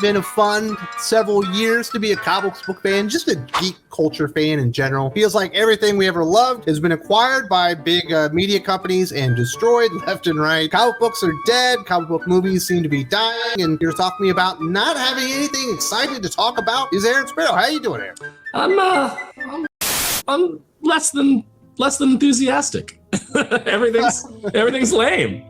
Been a fun several years to be a comic book fan, just a geek culture fan in general. Feels like everything we ever loved has been acquired by big media companies and destroyed left and right. Comic books are dead. Comic book movies seem to be dying. And you're talking to me about not having anything exciting to talk about. Is Aaron Sparrow? How you doing, Aaron? I'm less than enthusiastic. everything's lame.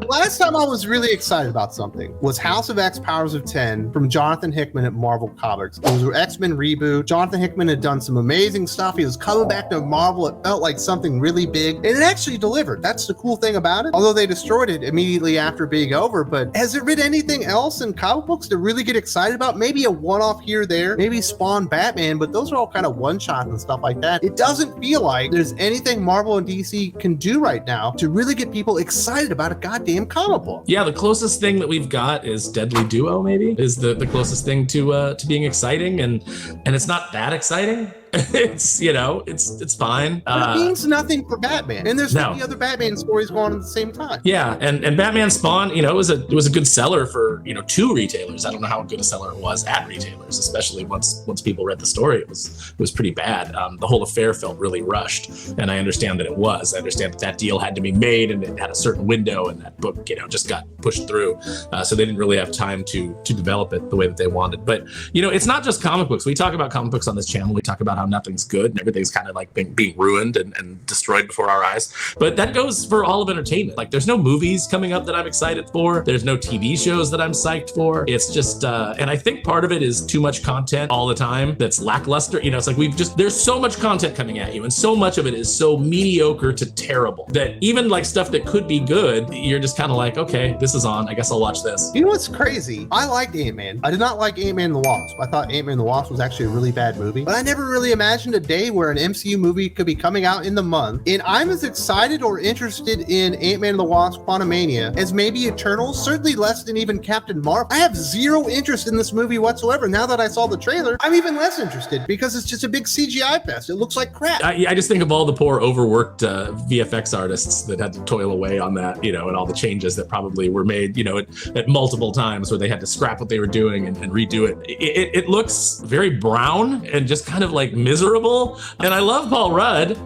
Last time I was really excited about something was House of X Powers of 10 from Jonathan Hickman at Marvel Comics. It was an X-Men reboot. Jonathan Hickman had done some amazing stuff. He was coming back to Marvel. It felt like something really big, and it actually delivered. That's the cool thing about it. Although they destroyed it immediately after being over, but has there been anything else in comic books to really get excited about? Maybe a one-off here or there, maybe Spawn Batman, but those are all kind of one-shots and stuff like that. It doesn't feel like there's anything Marvel and DC can do right now to really get people excited about a goddamn comic book. Yeah, the closest thing that we've got is Deadly Duo, maybe, is the closest thing to being exciting, and it's not that exciting. It's, you know, it's fine. But it means nothing for Batman, and there's many other Batman stories going on at the same time. Yeah, and Batman Spawn, you know, it was a good seller for, you know, 2 retailers. I don't know how good a seller it was at retailers, especially once people read the story. It was pretty bad. The whole affair felt really rushed, and I understand that it was. I understand that deal had to be made, and it had a certain window, and that book, you know, just got pushed through. So they didn't really have time to develop it the way that they wanted. But, you know, it's not just comic books. We talk about comic books on this channel. We talk about how nothing's good and everything's kind of like being ruined and destroyed before our eyes. But that goes for all of entertainment. Like, there's no movies coming up that I'm excited for. There's no TV shows that I'm psyched for. It's just, and I think part of it is too much content all the time that's lackluster. You know, it's like there's so much content coming at you, and so much of it is so mediocre to terrible that even like stuff that could be good, you're just kind of like, okay, this is on. I guess I'll watch this. You know what's crazy? I liked Ant-Man. I did not like Ant-Man and the Wasp. I thought Ant-Man and the Wasp was actually a really bad movie, but I never really imagined a day where an MCU movie could be coming out in the month, and I'm as excited or interested in Ant-Man and the Wasp: Quantumania as maybe Eternals, certainly less than even Captain Marvel. I have zero interest in this movie whatsoever. Now that I saw the trailer, I'm even less interested because it's just a big CGI fest. It looks like crap. I just think of all the poor overworked VFX artists that had to toil away on that, you know, and all the changes that probably were made, you know, at multiple times where they had to scrap what they were doing and redo it. It looks very brown and just kind of like miserable. And I love Paul Rudd,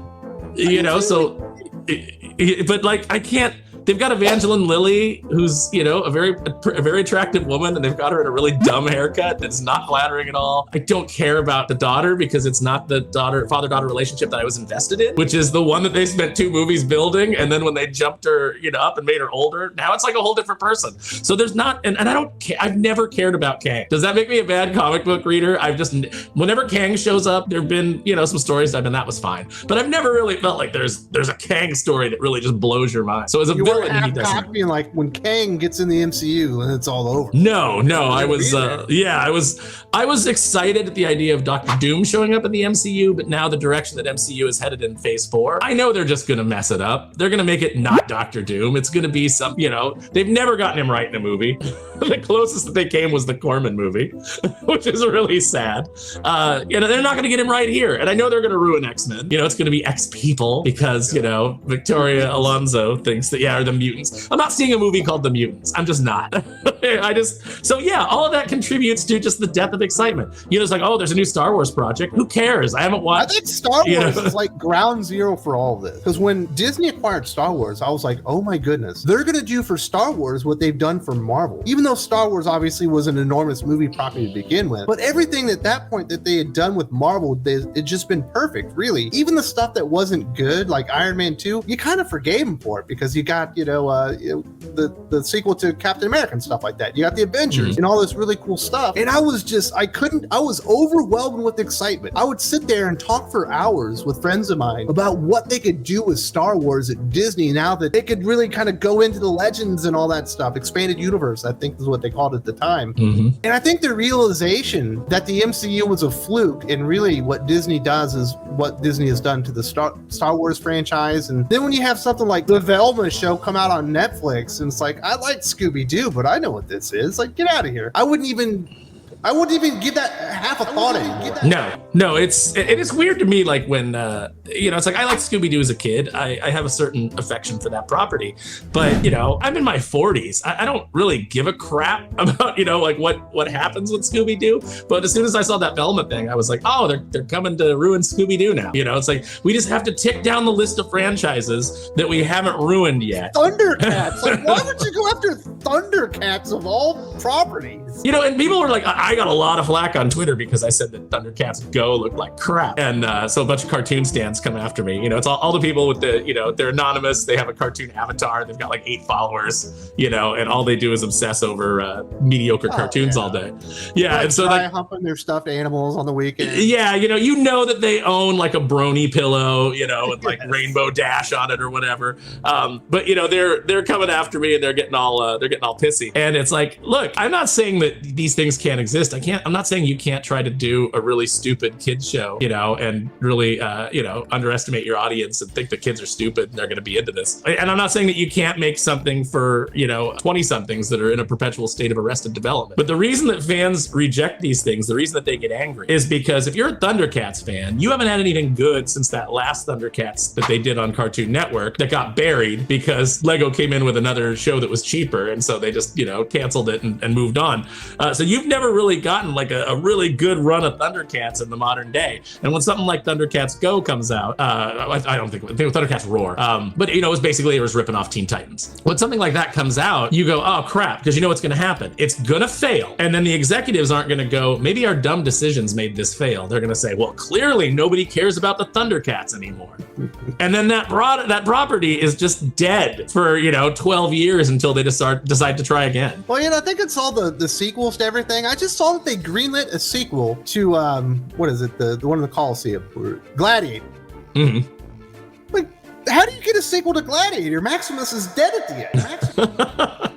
you know, so, but like, I can't. They've got Evangeline Lilly, who's, you know, a very attractive woman, and they've got her in a really dumb haircut that's not flattering at all. I don't care about the daughter because it's not the father-daughter relationship that I was invested in, which is the one that they spent 2 movies building, and then when they jumped her, you know, up and made her older, now it's like a whole different person. So there's not, and I don't care. I've never cared about Kang. Does that make me a bad comic book reader? Whenever Kang shows up, there've been, you know, some stories that was fine, but I've never really felt like there's a Kang story that really just blows your mind. So as a villain, he doesn't. Being like when Kang gets in the MCU and it's all over. No, I was I was excited at the idea of Doctor Doom showing up in the MCU, but now the direction that MCU is headed in Phase 4, I know they're just gonna mess it up. They're gonna make it not Doctor Doom. It's gonna be some, you know, they've never gotten him right in a movie. The closest that they came was the Corman movie, which is really sad. You know, they're not gonna get him right here, and I know they're gonna ruin X-Men. You know, it's gonna be X-People because, you know, Victoria Alonso thinks that, or the mutants. I'm not seeing a movie called The Mutants. I'm just not. So yeah, all of that contributes to just the death of excitement. You know, it's like, oh, there's a new Star Wars project. Who cares? I haven't watched. I think Star Wars is like ground zero for all of this. Because when Disney acquired Star Wars, I was like, oh my goodness, they're going to do for Star Wars what they've done for Marvel. Even though Star Wars obviously was an enormous movie property to begin with, but everything at that point that they had done with Marvel, it just been perfect, really. Even the stuff that wasn't good, like Iron Man 2, you kind of forgave them for it because you got, you know, the sequel to Captain America and stuff like that. You got the Avengers and all this really cool stuff. And I was overwhelmed with excitement. I would sit there and talk for hours with friends of mine about what they could do with Star Wars at Disney now that they could really kind of go into the legends and all that stuff. Expanded universe, I think is what they called it at the time. And I think the realization that the MCU was a fluke and really what Disney does is what Disney has done to the Star Wars franchise. And then when you have something like the Velma show come out on Netflix and it's like, I like Scooby-Doo, but I know what this is. Like, get out of here. I wouldn't even I wouldn't even give that half a thought anymore. No, it is weird to me, like when it's like I like Scooby-Doo as a kid. I have a certain affection for that property, but I'm in my 40s. I don't really give a crap about like what happens with Scooby-Doo. But as soon as I saw that Velma thing, I was like, oh, they're coming to ruin Scooby-Doo now. It's like we just have to tick down the list of franchises that we haven't ruined yet. Thundercats. Like, why would you go after Thundercats of all properties? And people were like, I got a lot of flack on Twitter because I said that Thundercats Go looked like crap. And so a bunch of cartoon stands come after me. It's all the people with the, they're anonymous. They have a cartoon avatar. They've got like 8 followers, and all they do is obsess over mediocre cartoons all day. Yeah. Like, and so like humping their stuffed animals on the weekend. Yeah. That they own like a brony pillow, with like Rainbow Dash on it or whatever. But they're coming after me and they're getting all pissy. And it's like, look, I'm not saying that these things can't exist. I'm not saying you can't try to do a really stupid kids show, and really, underestimate your audience and think the kids are stupid and they're going to be into this. And I'm not saying that you can't make something for, 20 somethings that are in a perpetual state of arrested development. But the reason that fans reject these things, the reason that they get angry is because if you're a Thundercats fan, you haven't had anything good since that last Thundercats that they did on Cartoon Network that got buried because Lego came in with another show that was cheaper. And so they just, canceled it and moved on. So you've never really gotten like a really good run of Thundercats in the modern day. And when something like Thundercats Go comes out, I think Thundercats Roar, but it was ripping off Teen Titans. When something like that comes out, you go, oh crap, because you know what's going to happen. It's going to fail. And then the executives aren't going to go, maybe our dumb decisions made this fail. They're going to say, well, clearly nobody cares about the Thundercats anymore. And then that property is just dead for 12 years until they decide to try again. Well, I think it's all the sequels to everything. I just saw that they greenlit a sequel to what is it, the one in the Coliseum, Gladiator. Mm-hmm. Like, how do you get a sequel to Gladiator? Maximus is dead at the end.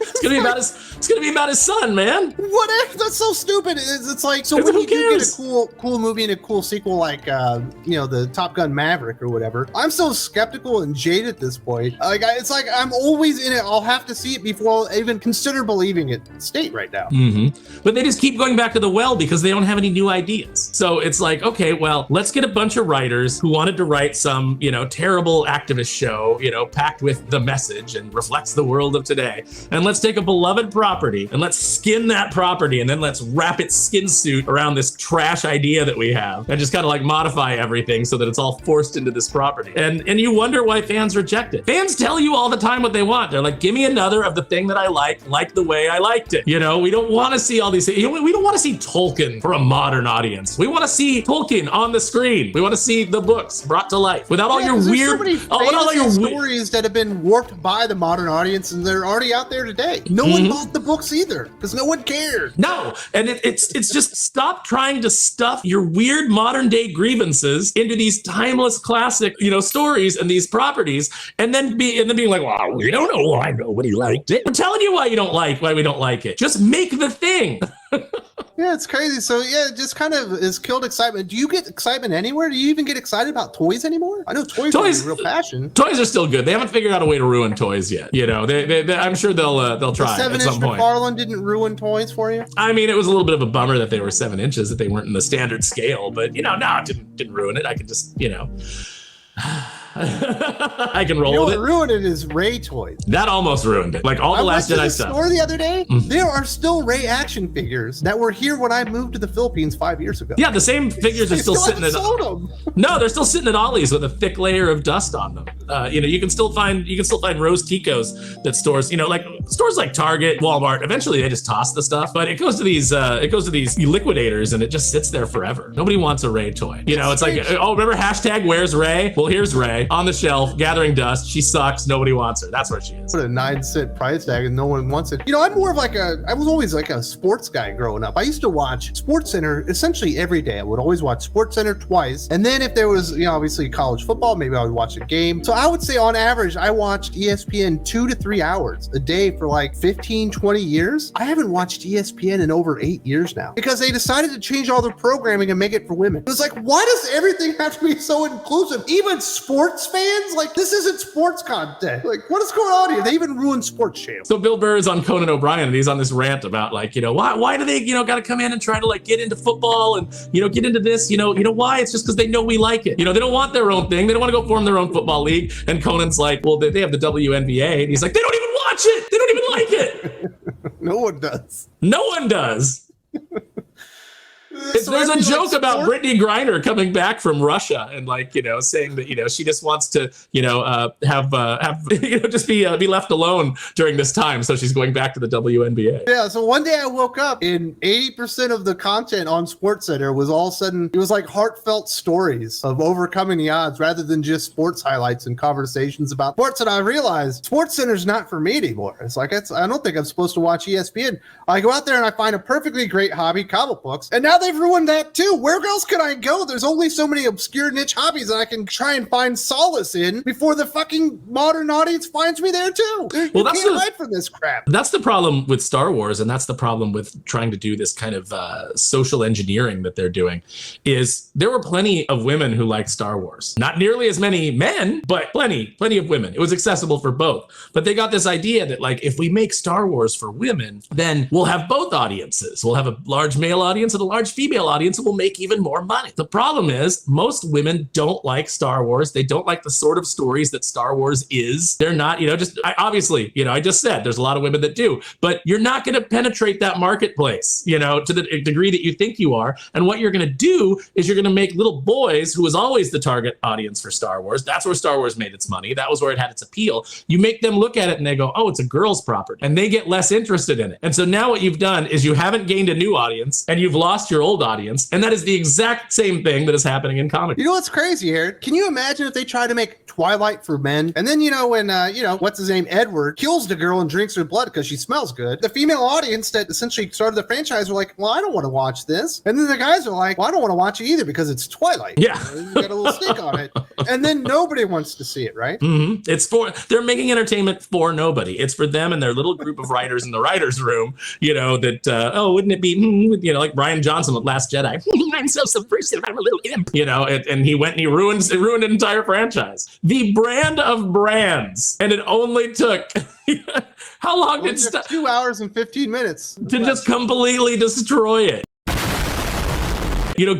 It's gonna be about his son, man. What? That's so stupid. It's like, so when you do get a cool movie and a cool sequel like the Top Gun Maverick or whatever, I'm so skeptical and jaded at this point. It's like I'm always in it. I'll have to see it before I'll even consider believing it state right now. Mm-hmm. But they just keep going back to the well because they don't have any new ideas. So it's like, okay, well, let's get a bunch of writers who wanted to write some terrible activist show, packed with the message and reflects the world of today, and let's take a beloved property and let's skin that property and then let's wrap its skin suit around this trash idea that we have and just kind of like modify everything so that it's all forced into this property. And you wonder why fans reject it. Fans tell you all the time what they want. They're like, give me another of the thing that I like the way I liked it. We don't want to see all these things. We don't want to see Tolkien for a modern audience. We want to see Tolkien on the screen. We want to see the books brought to life without all your weird stories that have been warped by the modern audience and they're already out there today. No one bought the books either because no one cared. No, and it's just stop trying to stuff your weird modern day grievances into these timeless classic stories and these properties, and then being like, well, we don't know why nobody liked it. I'm telling you why we don't like it. Just make the thing. Yeah, it's crazy. So yeah, it just kind of has killed excitement. Do you get excitement anywhere? Do you even get excited about toys anymore? I know toys are a real passion. Toys are still good. They haven't figured out a way to ruin toys yet. They I'm sure they'll try at some point. 7-inch McFarlane didn't ruin toys for you? I mean, it was a little bit of a bummer that they were 7 inches, that they weren't in the standard scale, but no, it didn't ruin it. I could just I can roll with it. What ruined it is Rey toys. That almost ruined it. Like all the Last Jedi stuff. I went to the store the other day. There are still Rey action figures that were here when I moved to the Philippines 5 years ago. Yeah, the same figures are still sitting at. No, they're still sitting at Ollie's with a thick layer of dust on them. You can still find Rose Ticos that stores. Like stores like Target, Walmart. Eventually, they just toss the stuff, but it goes to these liquidators, and it just sits there forever. Nobody wants a Rey toy. It's like, oh, remember hashtag Where's Rey? Well, here's Rey on the shelf, gathering dust. She sucks. Nobody wants her. That's where she is. Put a 9-cent price tag and no one wants it. I'm more of I was always like a sports guy growing up. I used to watch SportsCenter essentially every day. I would always watch SportsCenter twice. And then if there was, obviously college football, maybe I would watch a game. So I would say on average, I watched ESPN 2 to 3 hours a day NBA for like 15, 20 years. I haven't watched ESPN in over 8 years now because they decided to change all their programming and make it for women. It was like, why does everything have to be so inclusive? Even sports fans? Like, this isn't sports content. Like, what is going on here? They even ruined sports channels. So Bill Burr is on Conan O'Brien and he's on this rant about like, why do they, got to come in and try to like get into football and, get into this, why? It's just because they know we like it. They don't want their own thing. They don't want to go form their own football league. And Conan's like, well, they have the WNBA. And he's like, they don't even watch it. They don't even like it. No one does. No one does. There's a joke about Brittany Griner coming back from Russia and like, saying that, she just wants to, have just be left alone during this time. So she's going back to the WNBA. Yeah. So one day I woke up and 80% of the content on SportsCenter was all of a sudden, it was like heartfelt stories of overcoming the odds rather than just sports highlights and conversations about sports. And I realized SportsCenter's not for me anymore. It's like, I don't think I'm supposed to watch ESPN. I go out there and I find a perfectly great hobby, comic books, and now they've ruined that too. Where else can I go? There's only so many obscure niche hobbies that I can try and find solace in before the fucking modern audience finds me there too. Well, you can't hide from this crap. That's the problem with Star Wars, and that's the problem with trying to do this kind of social engineering that they're doing, is there were plenty of women who liked Star Wars. Not nearly as many men, but plenty of women. It was accessible for both. But they got this idea that like, if we make Star Wars for women, then we'll have both audiences. We'll have a large male audience and a large female audience will make even more money. The problem is most women don't like Star Wars. They don't like the sort of stories that Star Wars is. They're not, I just said there's a lot of women that do, but you're not going to penetrate that marketplace, to the degree that you think you are. And what you're going to do is you're going to make little boys, who was always the target audience for Star Wars. That's where Star Wars made its money. That was where it had its appeal. You make them look at it and they go, oh, it's a girl's property. And they get less interested in it. And so now what you've done is you haven't gained a new audience and you've lost your old audience. And that is the exact same thing that is happening in comics. You know what's crazy here? Can you imagine if they try to make Twilight for men? And then, when, what's his name? Edward kills the girl and drinks her blood because she smells good. The female audience that essentially started the franchise were like, well, I don't want to watch this. And then the guys are like, well, I don't want to watch it either because it's Twilight. Yeah. You got a little stink on it. And then nobody wants to see it, right? Mm-hmm. They're making entertainment for nobody. It's for them and their little group of writers in the writer's room, wouldn't it be, like Brian Johnson with Last Jedi. I'm so subversive. I'm a little imp, and he went and he ruined an entire franchise. The brand of brands. And it only took how long did 2 hours and 15 minutes to just completely destroy it.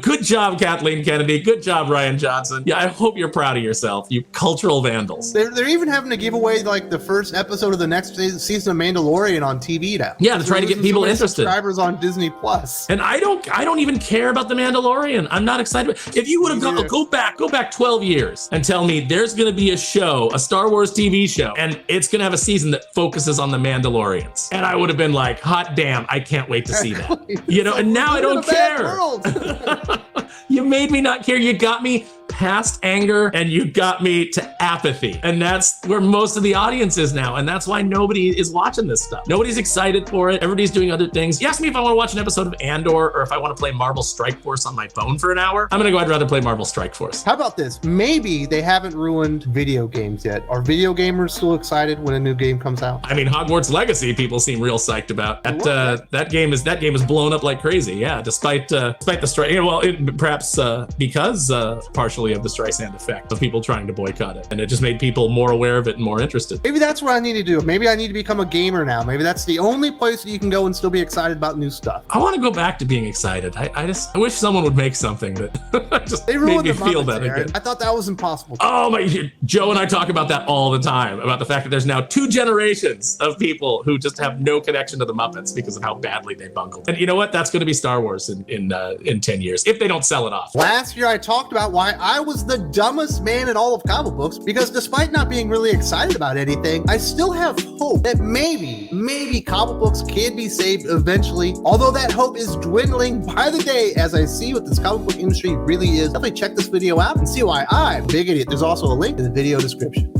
Good job, Kathleen Kennedy. Good job, Ryan Johnson. Yeah, I hope you're proud of yourself, you cultural vandals. They're even having to give away like the first episode of the next season of Mandalorian on TV now. Yeah, to try to get people interested. Subscribers on Disney Plus. And I don't even care about the Mandalorian. I'm not excited. If you would have go back 12 years and tell me there's going to be a Star Wars TV show, and it's going to have a season that focuses on the Mandalorians, and I would have been like, hot damn, I can't wait to see that. And now I don't care. You made me not care. You got me past anger and you got me to apathy. And that's where most of the audience is now. And that's why nobody is watching this stuff. Nobody's excited for it. Everybody's doing other things. You ask me if I want to watch an episode of Andor or if I want to play Marvel Strike Force on my phone for an hour. I'm going to I'd rather play Marvel Strike Force. How about this? Maybe they haven't ruined video games yet. Are video gamers still excited when a new game comes out? I mean, Hogwarts Legacy, people seem real psyched about. That game is blown up like crazy. Yeah, despite the strike. Perhaps because partially of the Streisand effect of people trying to boycott it, and it just made people more aware of it and more interested. Maybe that's what I need to do. Maybe I need to become a gamer now. Maybe that's the only place that you can go and still be excited about new stuff. I want to go back to being excited. I wish someone would make something that just they made me feel that again. I thought that was impossible. Oh my! Joe and I talk about that all the time, about the fact that there's now 2 generations of people who just have no connection to the Muppets because of how badly they bungled. And you know what? That's going to be Star Wars in 10 years if they don't sell it off. Last year I talked about why I was the dumbest man in all of comic books, because despite not being really excited about anything, I still have hope that maybe comic books can be saved eventually, although that hope is dwindling by the day as I see what this comic book industry really is. Definitely check this video out and see why I'm a big idiot. There's also a link in the video description.